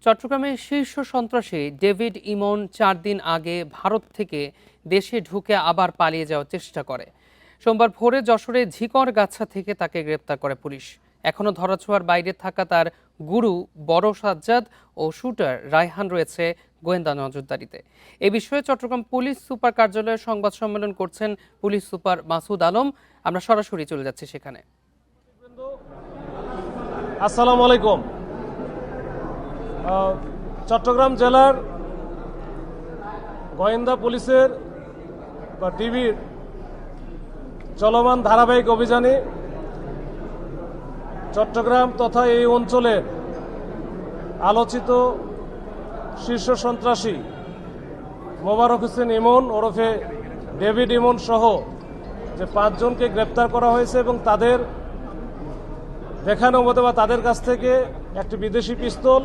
চট্টগ্রামের শীর্ষ সন্ত্রাসী ডেভিড ইমন 4 দিন আগে ভারত থেকে দেশে ঢুকে আবার পালিয়ে যাওয়ার চেষ্টা করে। সোমবার ভোরে যশোরে ঝিকরগাছা থেকে তাকে গ্রেপ্তার করে পুলিশ। এখনও ধরাছোঁয়ার বাইরে থাকা তার গুরু বড় সাজ্জাদ ও শুটার রায়হান রয়েছে গোয়েন্দা নজরদারিতে। এ বিষয়ে চট্টগ্রাম পুলিশ সুপার কার্যালয়ে সংবাদ সম্মেলন করছেন পুলিশ সুপার মাসুদ আলম। আমরা সরাসরি চলে যাচ্ছি সেখানে। আসসালামু আলাইকুম। চট্টগ্রাম জেলার গোয়েন্দা পুলিশের বা ডিবির চলমান ধারাবাহিক অভিযানে চট্টগ্রাম তথা এই অঞ্চলের আলোচিত শীর্ষ সন্ত্রাসী মোবারক হোসেন ইমন ওরফে ডেভিড ইমন সহ যে 5 জনকে গ্রেপ্তার করা হয়েছে এবং তাদের দেখানো মতো বা তাদের কাছ থেকে একটি বিদেশি পিস্তল,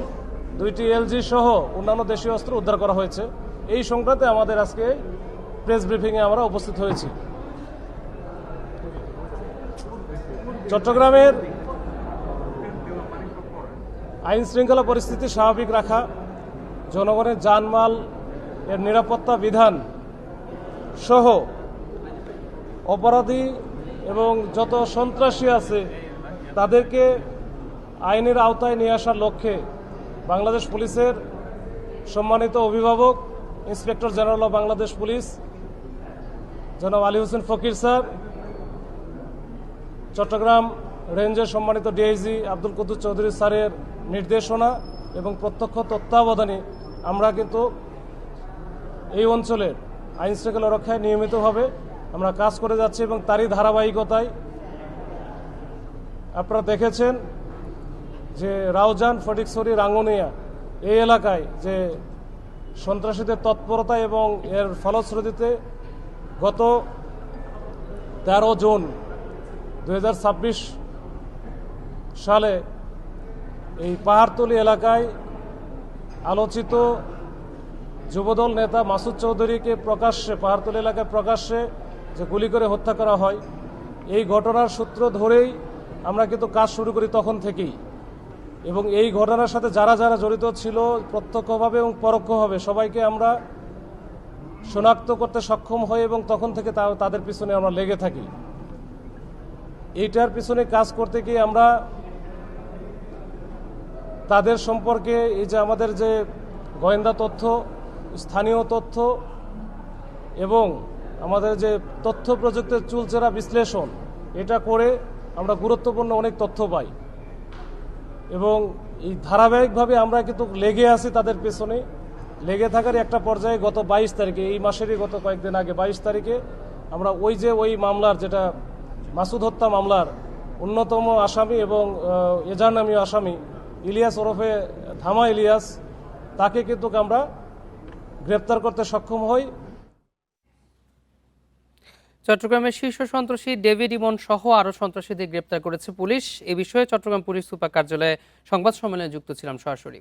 2টি এলজি সহ অন্যান্য দেশীয় অস্ত্র উদ্ধার করা হয়েছে। এই সংক্রান্তে আমাদের আজকে প্রেস ব্রিফিংয়ে আমরা উপস্থিত হয়েছি। চট্টগ্রামের আইন শৃঙ্খলা পরিস্থিতি স্বাভাবিক রাখা, জনগণের জানমাল এর নিরাপত্তা বিধান সহ অপরাধী এবং যত সন্ত্রাসী আছে তাদেরকে আইনের আওতায় নিয়ে আসার লক্ষ্যে বাংলাদেশ পুলিশের সম্মানিত অভিভাবক inspector general of Bangladesh police জনাব আলী হোসেন ফকির স্যার, চট্টগ্রাম রেঞ্জের সম্মানিত ডিআইজি আব্দুল কুদ্দুস চৌধুরী স্যারের নির্দেশনা এবং প্রত্যক্ষ তত্ত্বাবধানে আমরা কিন্তু এই অঞ্চলের আইন শৃঙ্খলা রক্ষায় নিয়মিতভাবে আমরা কাজ করে যাচ্ছি এবং তারই ধারাবাহিকতায় আপনারা দেখেছেন যে রাউজান, ফটিকছড়ি, রাঙ্গুনিয়া এই এলাকায় যে সন্ত্রাসীদের তৎপরতা এবং এর ফলশ্রুতিতে গত 13 জুন 2026 সালে এই পাহাড়তলী এলাকায় আলোচিত যুবদল নেতা মাসুদ চৌধুরীকে প্রকাশ্যে পাহাড়তলী এলাকায় প্রকাশ্যে যে গুলি করে হত্যা করা হয়, এই ঘটনার সূত্র ধরেই আমরা কিন্তু কাজ শুরু করি তখন থেকেই। এবং এই ঘটনার সাথে যারা যারা জড়িত ছিল প্রত্যক্ষভাবে এবং পরোক্ষভাবে সবাইকে আমরা শনাক্ত করতে সক্ষম হই এবং তখন থেকে তাদের পিছনে আমরা লেগে থাকি। এইটার পিছনে কাজ করতে গিয়ে আমরা তাদের সম্পর্কে এই যে আমাদের যে গোয়েন্দা তথ্য, স্থানীয় তথ্য এবং আমাদের যে তথ্য প্রযুক্তির চুলচেরা বিশ্লেষণ, এটা করে আমরা গুরুত্বপূর্ণ অনেক তথ্য পাই এবং এই ধারাবাহিকভাবে আমরা কিন্তু লেগে আছি তাদের পেছনে। লেগে থাকার একটা পর্যায়ে গত 22 তারিখে, এই মাসেরই গত কয়েকদিন আগে 22 তারিখে আমরা ওই মামলার, যেটা মাসুদ হত্যা মামলার অন্যতম আসামি এবং এজার নামীয় আসামি ইলিয়াস ওরফে ধামা ইলিয়াস, তাকে কিন্তু আমরা গ্রেপ্তার করতে সক্ষম হই। চট্টগ্রামের শীর্ষ সন্ত্রাসী ডেভিড ইমন সহ আরও সন্ত্রাসীদের গ্রেপ্তার করেছে পুলিশ। এ বিষয়ে চট্টগ্রাম পুলিশ সুপার কার্যালয়ে সংবাদ সম্মেলনে যুক্ত ছিলাম সরাসরি।